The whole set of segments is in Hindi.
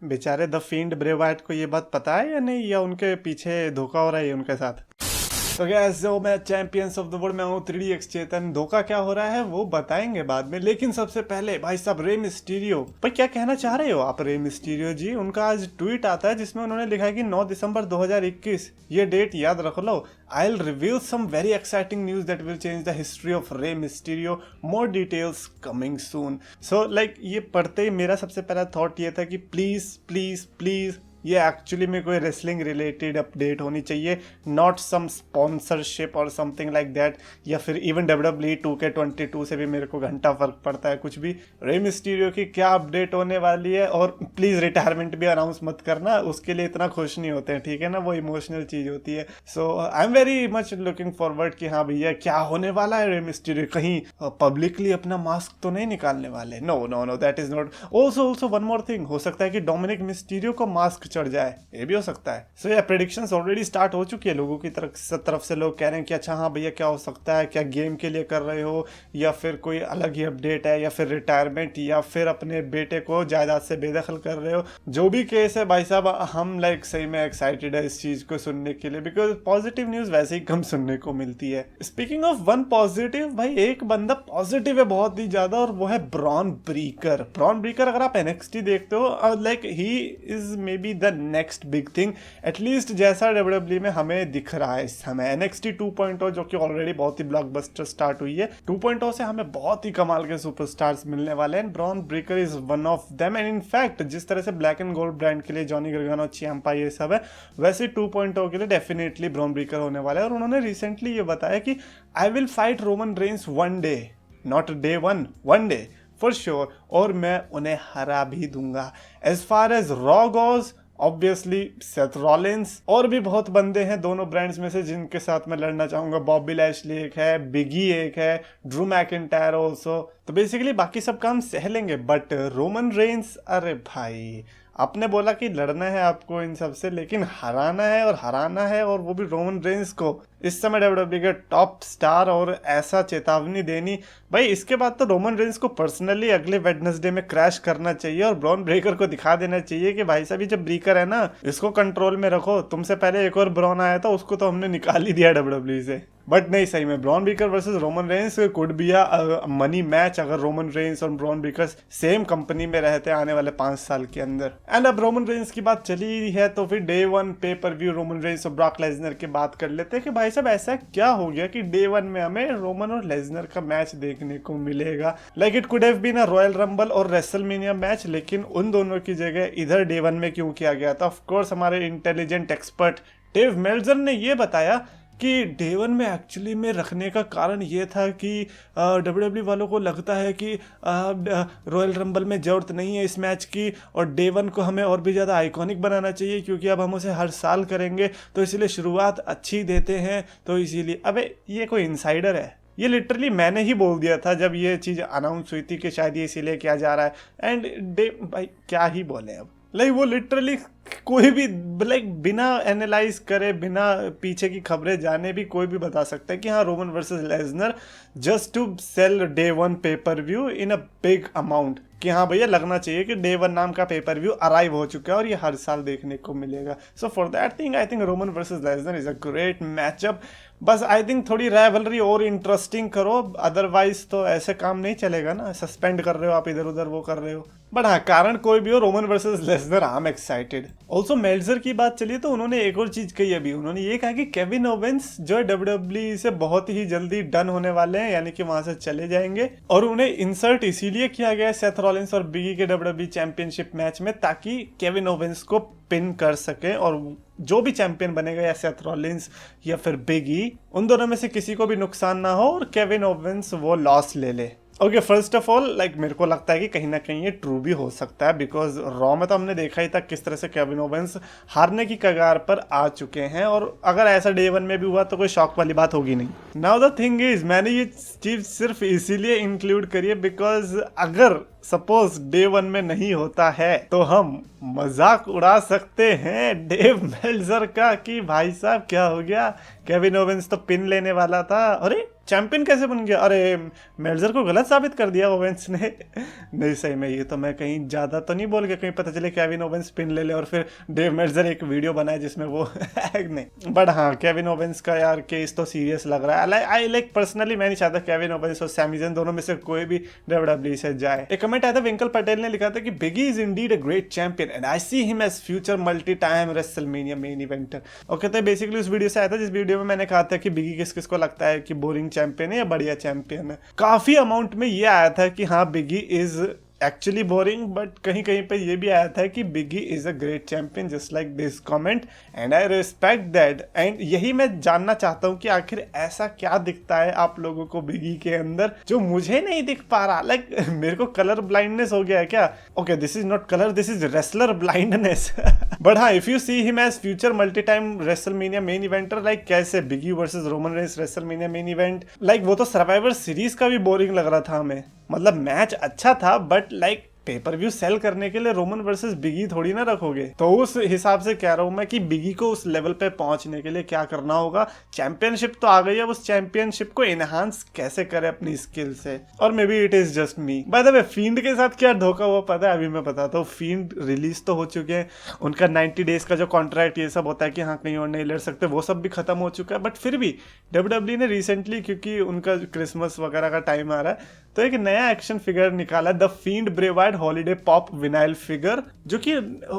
बेचारे द फील्ड ब्रे वाइट को ये बात पता है या नहीं, या उनके पीछे धोखा हो रहा है उनके साथ? तो गैस जो मैं चैंपियंस ऑफ द वर्ल्ड में हूँ 3DX चेतन, धोखा क्या हो रहा है वो बताएंगे बाद में, लेकिन सबसे पहले भाई साहब रे मिस्टीरियो, भाई क्या कहना चाह रहे हो आप रे मिस्टीरियो जी? उनका आज ट्वीट आता है जिसमें उन्होंने लिखा है कि 9 दिसंबर 2021, ये डेट याद रख लो। I'll reveal some very exciting news that will change the history of Rey Mysterio. More details coming soon. So like ये पढ़ते ही मेरा सबसे पहला थॉट ये था कि प्लीज प्लीज प्लीज ये एक्चुअली में कोई रेसलिंग रिलेटेड अपडेट होनी चाहिए, नॉट सम स्पॉन्सरशिप और समथिंग लाइक दैट, या फिर इवन WWE 2K22 से भी मेरे को घंटा फर्क पड़ता है कुछ भी। रे मिस्टीरियो की क्या अपडेट होने वाली है, और प्लीज़ रिटायरमेंट भी अनाउंस मत करना, उसके लिए इतना खुश नहीं होते हैं, ठीक है ना, वो इमोशनल चीज़ होती है। So I am very much looking forward कि हाँ भैया क्या होने वाला है रे मिस्टीरियो, कहीं पब्लिकली अपना मास्क तो नहीं निकालने वाले? No no no, that is not. Also one more thing, हो सकता है कि डोमिनिक मिस्टीरियो को मास्क चढ़ जाए, ये भी हो सकता है। सो ये प्रेडिक्शंस ऑलरेडी स्टार्ट हो चुकी है, लोगों की तरफ से लोग कह रहे हैं कि अच्छा हाँ भैया क्या हो सकता है, क्या गेम के लिए कर रहे हो, या फिर कोई अलग ही अपडेट है, या फिर रिटायरमेंट, या फिर अपने बेटे को जायदाद से बेदखल कर रहे हो। जो भी केस है भाई साहब, हम लाइक सही में एक्साइटेड है इस चीज को सुनने के लिए, बिकॉज पॉजिटिव न्यूज वैसे ही कम सुनने को मिलती है। स्पीकिंग ऑफ वन पॉजिटिव, भाई एक बंदा पॉजिटिव है बहुत ही ज्यादा, और वो है ब्रॉन ब्रीकर। ब्रॉन ब्रीकर अगर आप NXT देखते हो, like he is may be the next big thing, at least जैसा WWE में हमें दिख रहा है इस समय। NXT 2.0 जो कि ऑलरेडी बहुत ही ब्लॉकबस्टर स्टार्ट हुई है, 2.0 से हमें बहुत ही कमाल के सुपरस्टार्स मिलने वाले हैं। Bron Breakker is one of them, and in fact जिस तरह से ब्लैक एंड गोल्ड ब्रांड के लिए जॉनी गर्गानो, चियाम्पा ये सब है, वैसे 2.0 के लिए डेफिनेटली ब्रॉन ब्रेकर होने वाला है। और उन्होंने रिसेंटली ये बताया कि I will fight Roman Reigns one day, not day one day for sure, और मैं उन्हें हरा भी दूंगा। As far as Raw goes, obviously Seth Rollins, और भी बहुत बंदे हैं दोनों ब्रांड्स में से जिनके साथ मैं लड़ना चाहूंगा। बॉबी लैशली एक है, बिगी एक है, ड्रू मैकिंटायर ऑल्सो। तो बेसिकली बाकी सब काम सह लेंगे, बट रोमन रेंस, अरे भाई आपने बोला कि लड़ना है आपको इन सब से, लेकिन हराना है, और वो भी रोमन रेंस को, इस समय WWE के टॉप स्टार, और ऐसा चेतावनी देनी, भाई इसके बाद तो रोमन रेंस को पर्सनली अगले वेडनेसडे में क्रैश करना चाहिए, और ब्रॉन ब्रेकर को दिखा देना चाहिए कि भाई साहब ये जब ब्रेकर है ना, इसको कंट्रोल में रखो। तुमसे पहले एक और ब्रॉन आया था, उसको तो हमने निकाल ही दिया WWE से। बट नहीं, सही में Bron Breakker versus Roman Reigns could be a money match, अगर रोमन रेंस और ब्रॉन ब्रेकर सेम कंपनी में रहते आने वाले 5 साल के अंदर। एंड अब रोमन रेंस की बात चली है तो फिर डे 1 पे पर व्यू रोमन रेंस और ब्रॉक लेसनर की बात कर लेते हैं कि भाई साहब ऐसा क्या हो गया कि डे 1 में हमें रोमन और लेसनर का मैच देखने को मिलेगा। Like it could have been a Royal Rumble और रेसलमेनिया मैच, लेकिन उन दोनों की जगह इधर डे 1 में क्यों किया गया था? ऑफ कोर्स हमारे इंटेलिजेंट एक्सपर्ट डेव मेल्जर ने ये बताया कि डे 1 में एक्चुअली में रखने का कारण ये था कि WWE वालों को लगता है कि रॉयल रंबल में ज़रूरत नहीं है इस मैच की, और डे 1 को हमें और भी ज़्यादा आइकॉनिक बनाना चाहिए, क्योंकि अब हम उसे हर साल करेंगे, तो इसलिए शुरुआत अच्छी देते हैं। तो इसीलिए, अबे ये कोई इनसाइडर है? ये लिटरली मैंने ही बोल दिया था जब ये चीज़ अनाउंस हुई थी कि शायद ये इसीलिए किया जा रहा है। एंड डे, भाई क्या ही बोले अब, लाइक वो लिटरली कोई भी लाइक बिना एनालाइज करे, बिना पीछे की खबरें जाने भी कोई भी बता सकता है कि हाँ Roman versus Lesnar just to sell day 1 pay per view in a big amount, कि हाँ भैया लगना चाहिए कि डे 1 नाम का पेपर व्यू अराइव हो चुका है और ये हर साल देखने को मिलेगा। So for that thing I think Roman versus Lesnar is a great matchup. बस आई थिंक थोड़ी राइवलरी और इंटरेस्टिंग करो, अदरवाइज तो ऐसे काम नहीं चलेगा ना, सस्पेंड कर रहे हो आप इधर उधर, वो कर रहे हो। बट हाँ, कारण कोई भी हो, Roman versus Lesnar, I am excited. Also Melzer की बात चलिए तो उन्होंने एक और चीज कही अभी, उन्होंने ये कहा कि केविन ओवेंस जो है WWE से बहुत ही जल्दी डन होने वाले हैं, यानी कि वहां से चले जाएंगे, और उन्हें इंसर्ट इसीलिए किया गया है सेथ रॉलिंस और बिगी के WWE चैंपियनशिप मैच में, ताकि केविन ओवेंस को पिन कर सके, और जो भी चैंपियन बनेगा, या सेथ रॉलिंस या फिर बिगी, उन दोनों में से किसी को भी नुकसान ना हो और केविन ओवेंस वो लॉस ले ले। Okay, first of all like मेरे को लगता है कि कहीं ना कहीं ये ट्रू भी हो सकता है, बिकॉज रॉ में तो हमने देखा ही था किस तरह से केविन ओवेंस हारने की कगार पर आ चुके हैं, और अगर ऐसा डे 1 में भी हुआ तो कोई शॉक वाली बात होगी नहीं। नाउ द थिंग इज, मैंने ये चीज सिर्फ इसीलिए इंक्लूड करी है बिकॉज अगर सपोज डे 1 में नहीं होता है तो हम मजाक उड़ा सकते हैं डेव मेल्जर का कि भाई साहब क्या हो गया, केविन ओवेंस तो पिन लेने वाला था, अरे चैंपियन कैसे बन गया? अरे मेल्जर को गलत साबित कर दिया ओवेंस ने। नहीं सही में ये तो मैं कहीं ज़्यादा तो नहीं बोल गया, कहीं पता चले केविन ओवेंस पिन ले ले और फिर डेव मेल्जर एक वीडियो बनाए जिसमें वो नहीं। बट हाँ, केविन ओवेंस का यार केस तो सीरियस लग रहा है। आई लाइक पर्सनली मैं नहीं चाहता केविन ओवेंस और सैमी ज़ैन दोनों में से कोई भी डब्ल्यूडब्ल्यूई से जाए। एक कमेंट आया था, विंकल पटेल ने लिखा था कि Big E is indeed a great champion and I see him as future multi time WrestleMania main eventer. Okay, तो बेसिकली उस वीडियो से आया था जिस वीडियो में मैंने कहा था कि बिगी किस किस को लगता है कि बोरिंग चैंपियन है या बढ़िया चैंपियन है। काफी अमाउंट में ये आया था कि हाँ Big E is actually boring, but कहीं कहीं पे ये भी आया था कि Big E is a great champion just like this comment and I respect that. And यही मैं जानना चाहता हूँ कि आखिर ऐसा क्या दिखता है आप लोगों को बिगी के अंदर जो मुझे नहीं दिख पा रहा। लाइक मेरे को कलर ब्लाइंडनेस हो गया है क्या? Okay, this is not colour, this is wrestler blindness. But हाँ, if you see him as future multi time WrestleMania main eventer, like कैसे Big E versus Roman Reigns WrestleMania main event, like वो तो सर्वाइवर सीरीज का भी बोरिंग लग रहा था हमें। मतलब मैच अच्छा था but like pay per view sell करने के लिए रोमन वर्सेस बिगी थोड़ी ना रखोगे। तो उस हिसाब से कह रहा हूं मैं कि बिगी को उस लेवल पे पहुंचने के लिए क्या करना होगा। चैंपियनशिप तो आ गई है, उस चैंपियनशिप को एनहांस कैसे करे अपनी स्किल से। और may be it is just me. By the way, field के साथ क्या धोखा हुआ पता है? अभी मैं बताता हूँ। फील्ड रिलीज तो हो चुके हैं, उनका 90 डेज का जो कॉन्ट्रैक्ट ये सब होता है कि हाँ कहीं और नहीं लड़ सकते, वो सब भी खत्म हो चुका है। बट फिर भी डब्ल्यूडब्ल्यूई ने रिसेंटली, क्योंकि उनका क्रिसमस वगैरह का टाइम आ रहा है, तो एक नया एक्शन फिगर निकाला, the field Bray Wyatt holiday pop vinyl figure, जो कि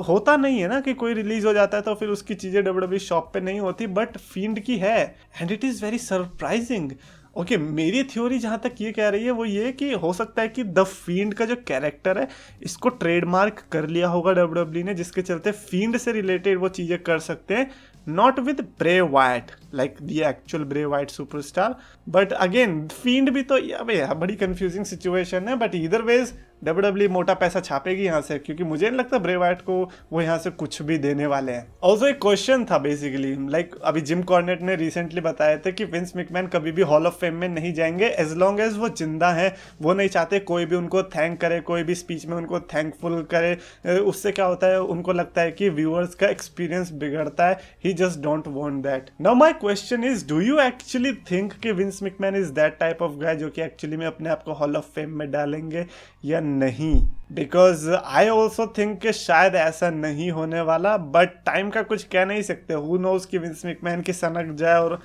होता नहीं है ना कि कोई रिलीज हो जाता है तो फिर उसकी चीजें डब्ल्यूडब्ल्यूई शॉप पे नहीं होती, बट फील्ड की है and it is very surprising. Okay, मेरी थ्योरी जहां तक ये कह रही है वो ये कि हो सकता है कि द फील्ड का जो कैरेक्टर है इसको ट्रेडमार्क कर लिया होगा डब्ल्यूडब्ल्यूई ने, जिसके चलते फील्ड से रिलेटेड वो चीजें कर सकते हैं, not with Bray Wyatt like the actual Bray Wyatt superstar, but again Fiend भी तो यार बड़ी कंफ्यूजिंग सिचुएशन है। बट इधर वेज डब्ल्यूडब्ल्यूई मोटा पैसा छापेगी यहाँ से, क्योंकि मुझे नहीं लगता ब्रे वाइट को वो यहाँ से कुछ भी देने वाले हैं। ऑल्सो एक क्वेश्चन था बेसिकली, लाइक अभी जिम कॉर्नेट ने रिसेंटली बताया था कि विंस मैकमैन कभी भी हॉल ऑफ फेम में नहीं जाएंगे एज लॉन्ग एज वो जिंदा है। वो नहीं चाहते कोई भी उनको थैंक करे, कोई भी स्पीच में उनको थैंकफुल करे। उससे क्या होता है, उनको लगता है कि व्यूअर्स का एक्सपीरियंस बिगड़ता है। He just don't want that. Now my question is, do you actually think कि Vince McMahon is that type of guy जो कि एक्चुअली में अपने आप को हॉल ऑफ फेम में डालेंगे या नहीं? बिकॉज आई ऑल्सो थिंक कि शायद ऐसा नहीं होने वाला, बट टाइम का कुछ कह नहीं सकते। हु नोज कि विंस मैकमैन की सनक जाए और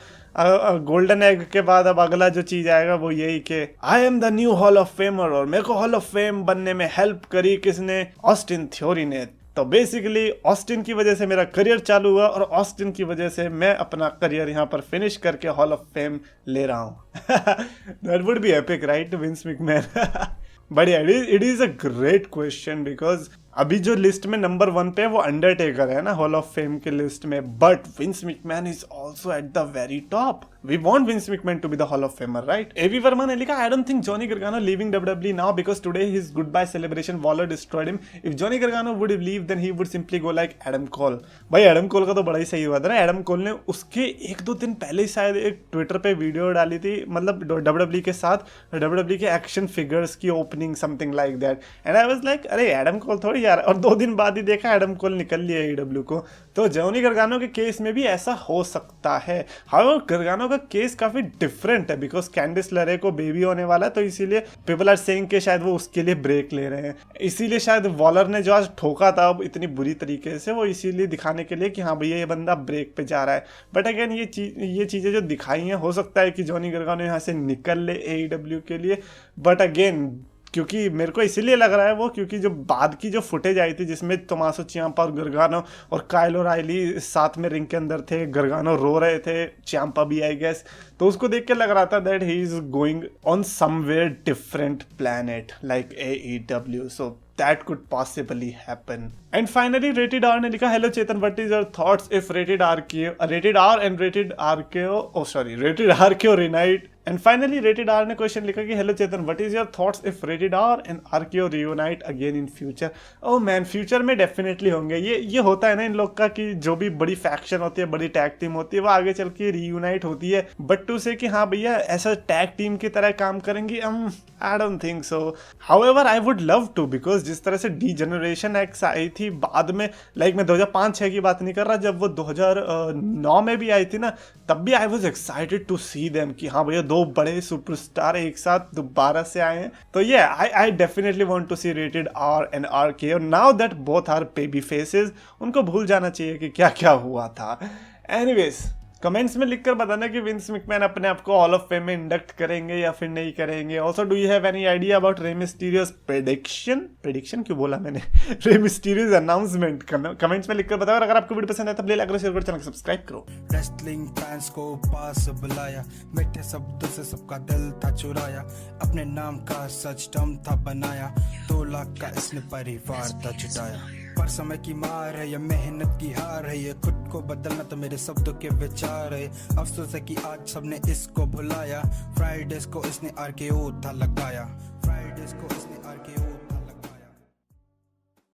गोल्डन एग के बाद अब अगला जो चीज आएगा वो यही कि I am the new hall of femur, और मेरे को हॉल ऑफ फेम बनने में हेल्प करी किसने? ऑस्टिन थ्योरी ने। तो बेसिकली ऑस्टिन की वजह से मेरा करियर चालू हुआ और ऑस्टिन की वजह से मैं अपना करियर यहाँ पर फिनिश करके हॉल ऑफ फेम ले रहा हूँ। That would be epic right, Vince McMahon. But it is a great question because अभी जो लिस्ट में नंबर 1 पे है वो अंडरटेकर है ना हॉल ऑफ फेम के लिस्ट में, but Vince McMahon is also at the very top. We want Vince McMahon to be the hall of famer, right? A V Verma ने लिखा, I don't think Johnny Gargano leaving WWE now because today his goodbye celebration Waller destroyed him. If Johnny Gargano would leave then he would simply go like Adam Cole. भाई एडम कोल का तो बड़ा ही सही हुआ था ना। एडम कोल ने उसके 1-2 दिन पहले ही शायद एक ट्विटर पे वीडियो डाली थी, मतलब डब्ल्यूडब्ल्यूई के साथ डब्ल्यूडब्ल्यूई के एक्शन फिगर्स की opening, something like that. And I was like अरे एडम कोल थोड़ी यार, और 2 दिन बाद ही देखा एडम कोल निकल लिया AEW को। तो जॉनी गार्गानो के केस में भी ऐसा हो सकता है। हाउएवर गार्गानो का केस काफी डिफरेंट है बिकॉज कैंडिस लरे को बेबी होने वाला है, तो इसीलिए पीपल आर सेइंग कि शायद वो उसके लिए ब्रेक ले रहे हैं। इसीलिए शायद वॉलर ने जो आज ठोका था अब इतनी बुरी तरीके से, वो इसीलिए दिखाने के लिए कि हाँ भैया ये बंदा ब्रेक पे जा रहा है। बट अगेन ये चीजें जो दिखाई हैं, हो सकता है कि जॉनी गार्गानो यहाँ से निकल ले AEW के लिए। बट अगेन क्योंकि मेरे को इसीलिए लग रहा है वो, क्योंकि जो बाद की जो फुटेज आई थी जिसमें टोमासो चियाम्पा और गार्गानो और काइल ओराइली साथ में रिंग के अंदर थे, गार्गानो रो रहे थे, चियाम्पा भी आई गेस, तो उसको देख के लग रहा था that he is going on somewhere different planet like AEW, so that could possibly happen. And finally Rated R ने लिखा, hello Chetan, what is your thoughts if Rated R and Rated RKO reunite? And finally Rated R ने क्वेश्चन लिखा कि hello Chetan, what is your thoughts if Rated R and RKO reunite again in future? Oh man, future में डेफिनेटली होंगे। ये होता है ना इन लोग का कि जो भी बड़ी फैक्शन होती है, बड़ी टैग टीम होती है, वो आगे चल के रीयूनाइट होती है। बट टू से कि हाँ भैया ऐसा टैग टीम की तरह काम करेंगी, I don't think so. However I would love to, because जिस तरह से डी जनरेशन एक्स आई थी बाद में, लाइक मैं 2005-6 की बात नहीं कर रहा, जब वो 2009 में भी आई थी ना, तब भी I was excited to see them कि हाँ भैया दो बड़े सुपरस्टार एक साथ दोबारा से आए हैं। तो ये I definitely want to see rated R and R K, और now that both are baby faces, उनको भूल जाना चाहिए कि क्या क्या हुआ था। एनीवेज कमेंट्स में लिखकर बताना कि विंस मैकमैन अपने आप को हॉल ऑफ फेम में इंडक्ट करेंगे या फिर नहीं करेंगे। Also do you have any idea about रे मिस्टीरियस प्रेडिक्शन क्यों बोला मैंने रे मिस्टीरियस अनाउंसमेंट कमेंट्स में लिखकर बताओ। और अगर आपको वीडियो पसंद है तो प्लीज लाइक करो, शेयर करो, चैनल को सब्सक्राइब करो। रेसलिंग फैंस को पास बुलाया, मीठे शब्दों से सबका दिल था चुराया, अपने नाम का सच दम था बनाया, 2 लाख का इसने परिवार था जुटाया। पर समय की मार है, ये मेहनत की हार है, ये खुद को बदलना तो मेरे शब्दों के विचार है। अफसोस है कि आज सबने इसको भुलाया, फ्राइडेज को इसने RKO था लगाया, फ्राइडेज को इसने RKO